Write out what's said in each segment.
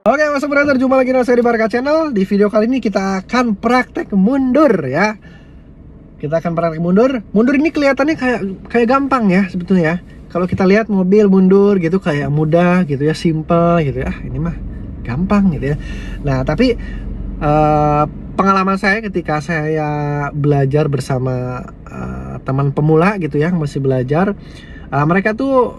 Oke, Mas Brother, jumpa lagi dengan saya di Barca Channel. Di video kali ini kita akan praktek mundur ya. Kita akan praktek mundur. Mundur ini kelihatannya kayak gampang ya sebetulnya ya. Kalau kita lihat mobil mundur gitu kayak mudah gitu ya, simple gitu ya. Ini mah gampang gitu ya. Nah, tapi pengalaman saya ketika saya belajar bersama teman pemula gitu ya, masih belajar, mereka tuh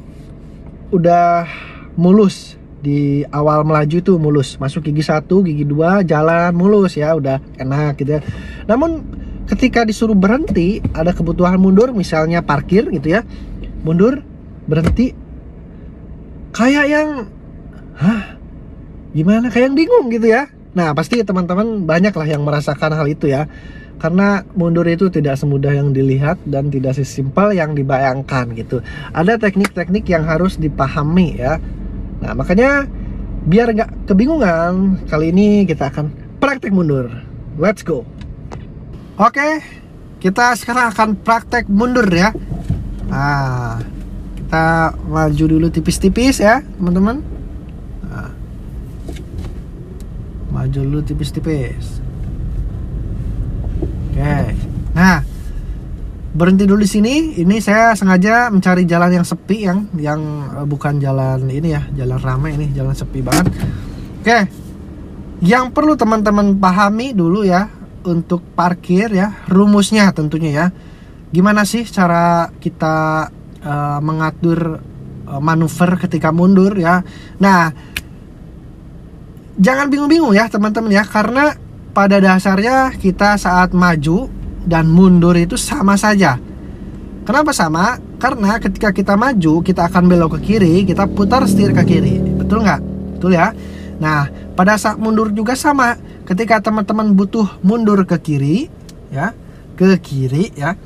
udah mulus. Di awal melaju tuh mulus, masuk gigi 1, gigi 2 jalan mulus ya, udah enak gitu ya. Namun ketika disuruh berhenti, ada kebutuhan mundur, misalnya parkir gitu ya, mundur, berhenti, kayak yang gimana, kayak yang bingung gitu ya. Nah, pasti teman-teman banyak lah yang merasakan hal itu ya, karena mundur itu tidak semudah yang dilihat dan tidak sesimpel yang dibayangkan gitu. Ada teknik-teknik yang harus dipahami ya. Nah, makanya biar nggak kebingungan, kali ini kita akan praktek mundur. Let's go. Oke, kita sekarang akan praktek mundur ya. Nah, kita maju dulu tipis-tipis ya, teman-teman. Nah, maju dulu tipis-tipis. Oke. Nah, berhenti dulu di sini. Ini saya sengaja mencari jalan yang sepi, yang bukan jalan ini ya, jalan ramai, ini jalan sepi banget. Oke. Yang perlu teman-teman pahami dulu ya untuk parkir ya, rumusnya tentunya ya. Gimana sih cara kita mengatur manuver ketika mundur ya. Nah, jangan bingung-bingung ya teman-teman ya, karena pada dasarnya kita saat maju dan mundur itu sama saja. Kenapa sama? Karena ketika kita maju, kita akan belok ke kiri, kita putar setir ke kiri. Betul nggak? Betul ya? Nah, pada saat mundur juga sama. Ketika teman-teman butuh mundur ke kiri, ya, ke kiri ya,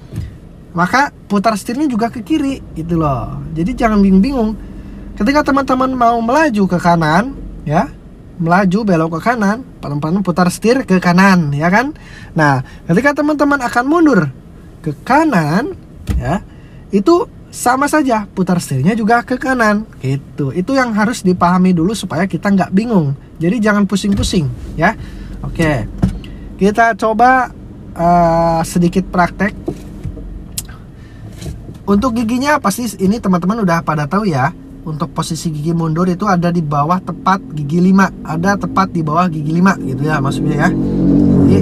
maka putar setirnya juga ke kiri, gitu loh. Jadi jangan bingung-bingung. Ketika teman-teman mau melaju ke kanan, ya, melaju belok ke kanan, pelan-pelan putar setir ke kanan ya kan. Nah, ketika teman-teman akan mundur ke kanan ya, itu sama saja, putar setirnya juga ke kanan gitu. Itu yang harus dipahami dulu supaya kita nggak bingung. Jadi jangan pusing-pusing ya. Oke, kita coba sedikit praktek. Untuk giginya pasti ini teman-teman udah pada tahu ya. Untuk posisi gigi mundur itu ada di bawah tepat gigi 5. Ada tepat di bawah gigi 5 gitu ya maksudnya ya. Jadi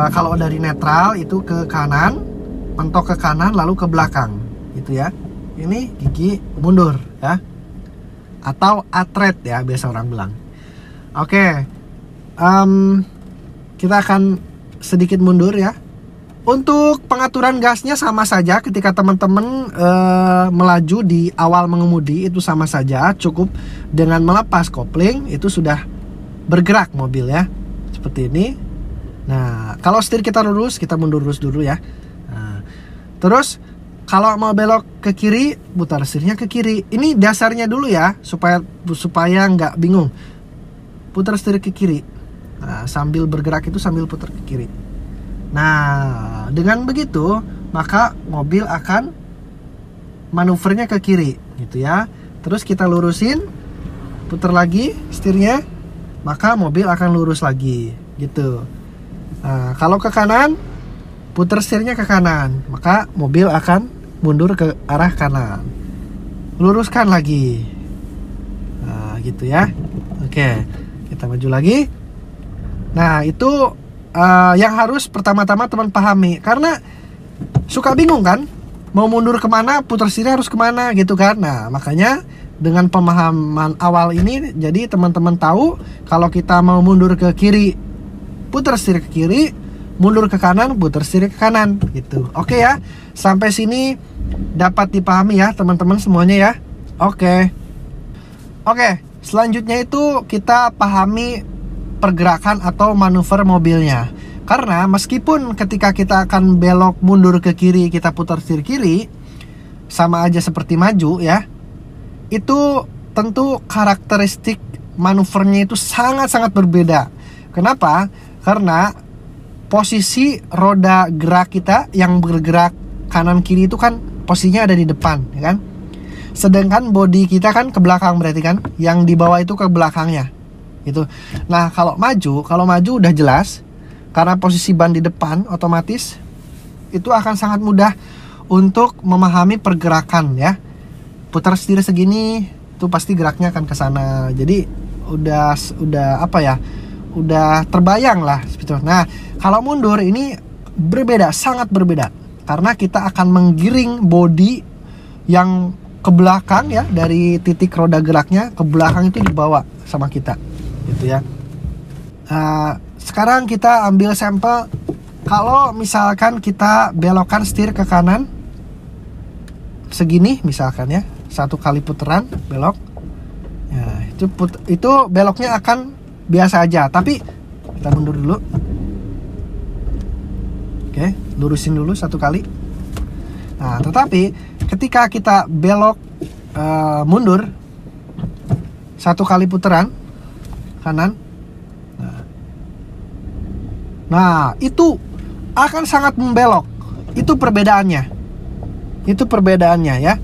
kalau dari netral itu ke kanan, mentok ke kanan lalu ke belakang gitu ya. Ini gigi mundur ya, atau atret ya biasa orang bilang. Oke, kita akan sedikit mundur ya. Untuk pengaturan gasnya sama saja, ketika teman-teman melaju di awal mengemudi itu sama saja, cukup dengan melepas kopling itu sudah bergerak mobil ya, seperti ini. Nah, kalau setir kita lurus, kita mundur lurus dulu ya. Nah, terus kalau mau belok ke kiri, putar setirnya ke kiri. Ini dasarnya dulu ya, supaya nggak bingung. Putar setir ke kiri. Nah, sambil bergerak itu sambil putar ke kiri. Nah, dengan begitu maka mobil akan manuvernya ke kiri gitu ya. Terus kita lurusin, putar lagi setirnya, maka mobil akan lurus lagi gitu. Nah, kalau ke kanan, putar setirnya ke kanan, maka mobil akan mundur ke arah kanan. Luruskan lagi. Nah, gitu ya. Oke, kita maju lagi. Nah, itu yang harus pertama-tama teman pahami, karena suka bingung kan, mau mundur kemana, putar setirnya harus kemana gitu kan. Nah, makanya dengan pemahaman awal ini, jadi teman-teman tahu kalau kita mau mundur ke kiri, putar setir ke kiri, mundur ke kanan, putar setir ke kanan gitu. Oke ya, sampai sini dapat dipahami ya teman-teman semuanya ya. Oke, selanjutnya itu kita pahami pergerakan atau manuver mobilnya. Karena meskipun ketika kita akan belok mundur ke kiri, kita putar setir kiri, sama aja seperti maju ya, itu tentu karakteristik manuvernya itu sangat-sangat berbeda. Kenapa? Karena posisi roda gerak kita yang bergerak kanan kiri itu kan posisinya ada di depan ya kan. Sedangkan body kita kan ke belakang, berarti kan yang di bawah itu ke belakangnya gitu. Nah kalau maju udah jelas, karena posisi ban di depan, otomatis itu akan sangat mudah untuk memahami pergerakan ya. Putar setir segini itu pasti geraknya akan ke sana. Jadi udah apa ya, udah terbayang lah seperti itu. Nah kalau mundur ini berbeda, sangat berbeda, karena kita akan menggiring body yang ke belakang ya, dari titik roda geraknya ke belakang itu dibawa sama kita gitu ya. Sekarang kita ambil sampel. Kalau misalkan kita belokkan setir ke kanan segini misalkan ya, 1 kali putaran belok, nah itu beloknya akan biasa aja, tapi kita mundur dulu. Oke, lurusin dulu 1 kali. Nah tetapi ketika kita belok mundur 1 kali putaran kanan, nah itu akan sangat membelok. Itu perbedaannya ya.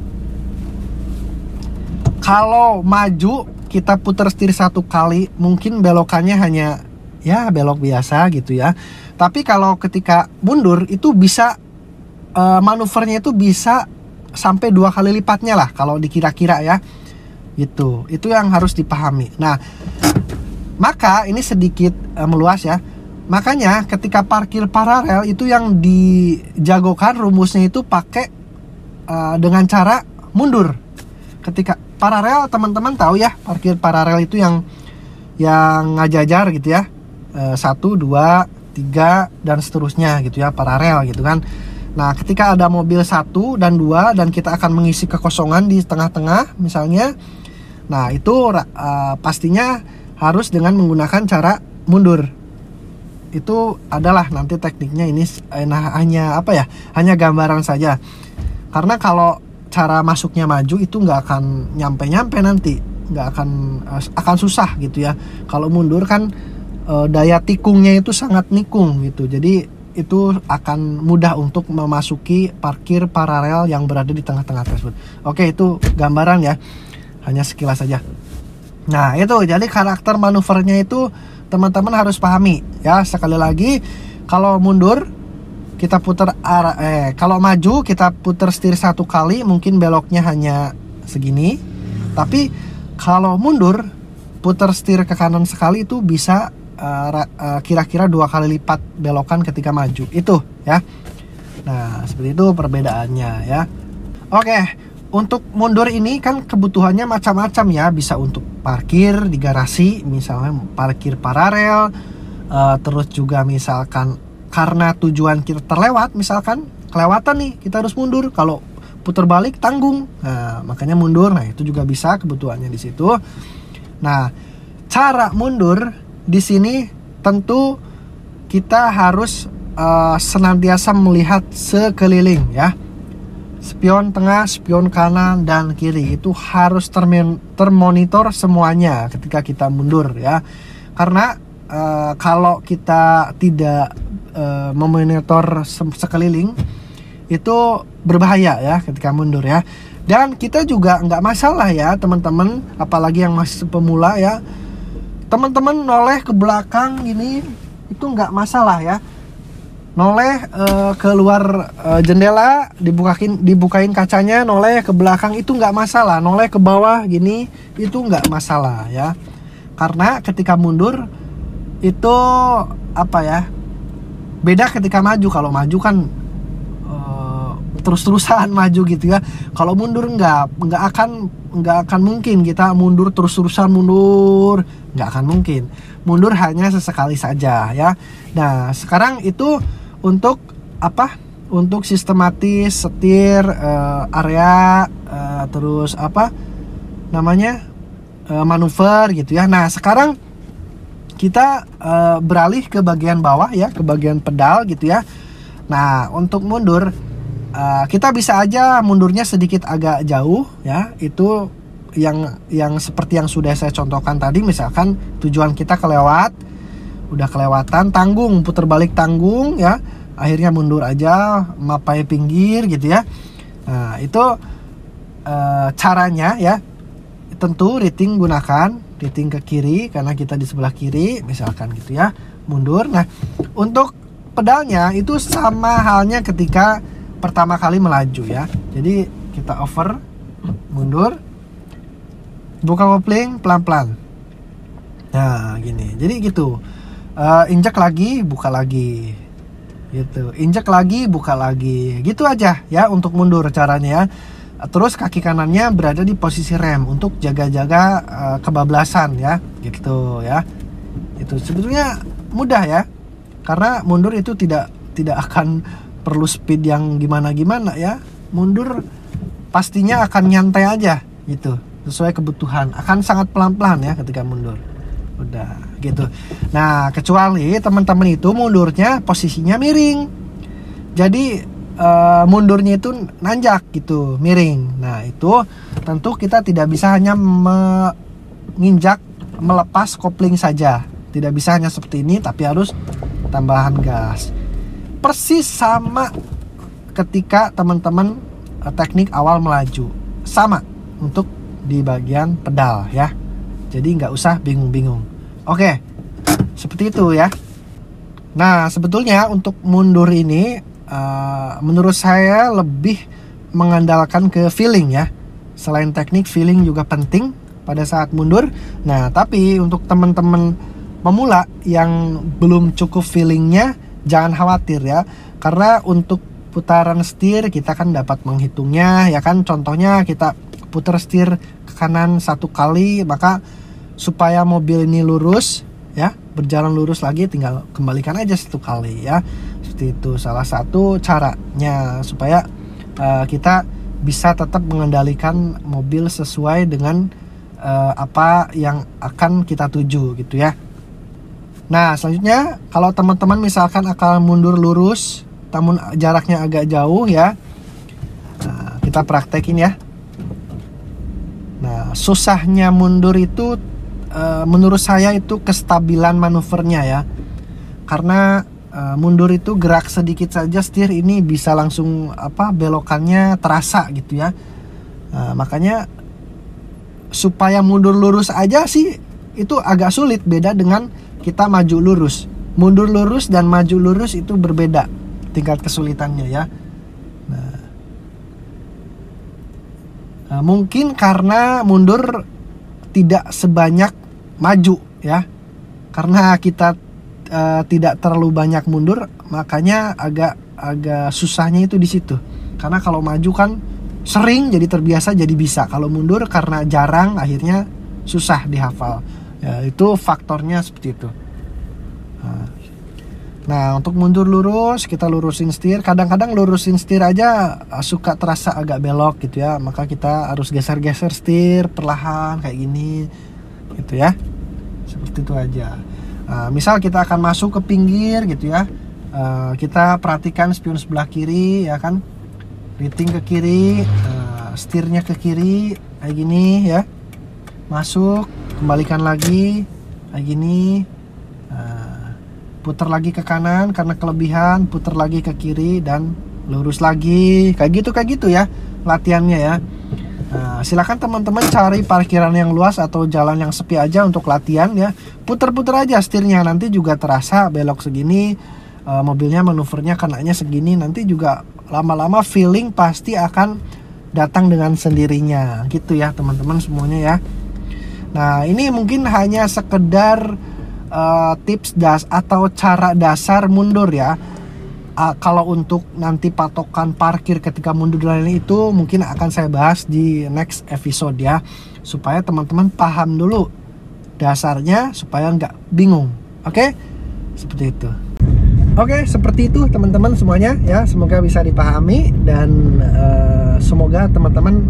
Kalau maju kita putar setir 1 kali, mungkin belokannya hanya ya belok biasa gitu ya. Tapi kalau ketika mundur itu bisa manuvernya itu bisa sampai 2 kali lipatnya lah kalau dikira-kira ya. Gitu. Itu yang harus dipahami. Nah, maka ini sedikit meluas ya. Makanya ketika parkir paralel itu yang dijagokan rumusnya itu pakai dengan cara mundur. Ketika paralel, teman-teman tahu ya, parkir paralel itu yang ngajajar gitu ya, 1, 2, 3 dan seterusnya gitu ya, paralel gitu kan. Nah ketika ada mobil 1 dan 2 dan kita akan mengisi kekosongan di tengah-tengah misalnya, nah itu pastinya harus dengan menggunakan cara mundur. Itu adalah nanti tekniknya, ini hanya apa ya, hanya gambaran saja. Karena kalau cara masuknya maju itu nggak akan nyampe nanti, nggak akan susah gitu ya. Kalau mundur kan daya tikungnya itu sangat nikung gitu, jadi itu akan mudah untuk memasuki parkir paralel yang berada di tengah-tengah tersebut. Oke, itu gambaran ya, hanya sekilas saja. Nah itu jadi karakter manuvernya itu teman-teman harus pahami ya. Sekali lagi, kalau mundur kita putar kalau maju kita putar setir 1 kali, mungkin beloknya hanya segini. Tapi kalau mundur putar setir ke kanan sekali itu bisa kira-kira 2 kali lipat belokan ketika maju itu ya. Nah seperti itu perbedaannya ya. Oke, untuk mundur ini kan kebutuhannya macam-macam ya. Bisa untuk parkir di garasi, misalnya parkir paralel, terus juga misalkan karena tujuan kita terlewat, misalkan kelewatan nih, kita harus mundur. Kalau putar balik tanggung, nah makanya mundur. Nah itu juga bisa kebutuhannya di situ. Nah cara mundur di sini tentu kita harus senantiasa melihat sekeliling ya. Spion tengah, spion kanan dan kiri itu harus termonitor semuanya ketika kita mundur ya. Karena kalau kita tidak memonitor sekeliling itu berbahaya ya ketika mundur ya. Dan kita juga nggak masalah ya teman-teman, apalagi yang masih pemula ya, teman-teman noleh ke belakang gini itu nggak masalah ya. Noleh keluar jendela, dibukain kacanya, noleh ke belakang itu nggak masalah. Noleh ke bawah gini itu nggak masalah ya. Karena ketika mundur itu apa ya, beda ketika maju. Kalau maju kan terus-terusan maju gitu ya. Kalau mundur nggak akan mungkin kita mundur terus-terusan mundur, nggak akan mungkin. Mundur hanya sesekali saja ya. Nah sekarang itu untuk apa? Untuk sistematis setir area terus apa namanya manuver gitu ya. Nah sekarang kita beralih ke bagian bawah ya, ke bagian pedal gitu ya. Nah untuk mundur kita bisa aja mundurnya sedikit agak jauh ya. Itu yang seperti yang sudah saya contohkan tadi. Misalkan tujuan kita udah kelewatan tanggung, putar balik tanggung ya, akhirnya mundur aja, mapai pinggir gitu ya. Nah itu caranya ya, tentu riting gunakan riting ke kiri karena kita di sebelah kiri misalkan gitu ya, mundur. Nah untuk pedalnya itu sama halnya ketika pertama kali melaju ya, jadi kita over, mundur, buka kopling pelan-pelan. Nah gini, jadi gitu, injak lagi, buka lagi gitu, injak lagi, buka lagi, gitu aja ya untuk mundur caranya ya. Terus kaki kanannya berada di posisi rem untuk jaga-jaga kebablasan ya, gitu ya. Itu sebetulnya mudah ya, karena mundur itu tidak akan perlu speed yang gimana-gimana ya. Mundur pastinya akan nyantai aja gitu, sesuai kebutuhan. Akan sangat pelan-pelan ya ketika mundur. Udah gitu. Nah kecuali teman-teman itu mundurnya posisinya miring, jadi mundurnya itu nanjak gitu, miring. Nah itu tentu kita tidak bisa hanya menginjak melepas kopling saja, tidak bisa hanya seperti ini, tapi harus tambahan gas. Persis sama ketika teman-teman teknik awal melaju, sama untuk di bagian pedal ya, jadi nggak usah bingung-bingung. Oke, seperti itu ya. Nah sebetulnya untuk mundur ini menurut saya lebih mengandalkan ke feeling ya. Selain teknik, feeling juga penting pada saat mundur. Nah tapi untuk teman-teman pemula yang belum cukup feelingnya, jangan khawatir ya, karena untuk putaran setir kita kan dapat menghitungnya ya kan. Contohnya kita putar setir ke kanan 1 kali, maka supaya mobil ini lurus ya, berjalan lurus lagi, tinggal kembalikan aja 1 kali ya. Seperti itu salah satu caranya supaya kita bisa tetap mengendalikan mobil sesuai dengan apa yang akan kita tuju gitu ya. Nah selanjutnya, kalau teman-teman misalkan akan mundur lurus namun jaraknya agak jauh ya, nah, kita praktekin ya. Nah susahnya mundur itu menurut saya itu kestabilan manuvernya ya, karena mundur itu gerak sedikit saja setir ini bisa langsung belokannya terasa gitu ya. Nah, makanya supaya mundur lurus aja sih itu agak sulit, beda dengan kita maju lurus. Mundur lurus dan maju lurus itu berbeda tingkat kesulitannya ya. Nah, mungkin karena mundur tidak sebanyak maju ya, karena kita tidak terlalu banyak mundur, makanya agak susahnya itu di situ. Karena kalau maju kan sering, jadi terbiasa, jadi bisa. Kalau mundur karena jarang, akhirnya susah dihafal ya, itu faktornya seperti itu. Nah untuk mundur lurus, kita lurusin setir. Kadang-kadang lurusin setir aja suka terasa agak belok gitu ya, maka kita harus geser-geser setir perlahan kayak gini gitu ya. Seperti itu aja. Misal kita akan masuk ke pinggir gitu ya, kita perhatikan spion sebelah kiri ya kan, riting ke kiri, setirnya ke kiri kayak gini ya, masuk, kembalikan lagi kayak gini, putar lagi ke kanan karena kelebihan, putar lagi ke kiri dan lurus lagi, kayak gitu ya latihannya ya. Silakan teman-teman cari parkiran yang luas atau jalan yang sepi aja untuk latihan ya. Puter-puter aja setirnya, nanti juga terasa belok segini, mobilnya manuvernya kenanya segini, nanti juga lama-lama feeling pasti akan datang dengan sendirinya gitu ya teman-teman semuanya ya. Nah ini mungkin hanya sekedar tips atau cara dasar mundur ya. Kalau untuk nanti patokan parkir ketika mundur dan lain itu mungkin akan saya bahas di next episode ya, supaya teman-teman paham dulu dasarnya supaya nggak bingung. Oke? Seperti itu. Oke, seperti itu teman-teman semuanya ya, semoga bisa dipahami dan semoga teman-teman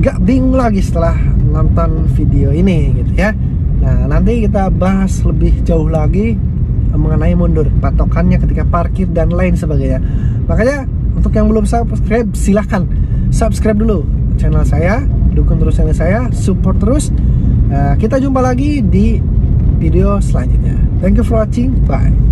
nggak bingung lagi setelah nonton video ini gitu ya. Nah nanti kita bahas lebih jauh lagi mengenai mundur, patokannya ketika parkir dan lain sebagainya. Makanya untuk yang belum subscribe, silahkan subscribe dulu channel saya, dukung terus channel saya, support terus. Kita jumpa lagi di video selanjutnya. Thank you for watching, bye.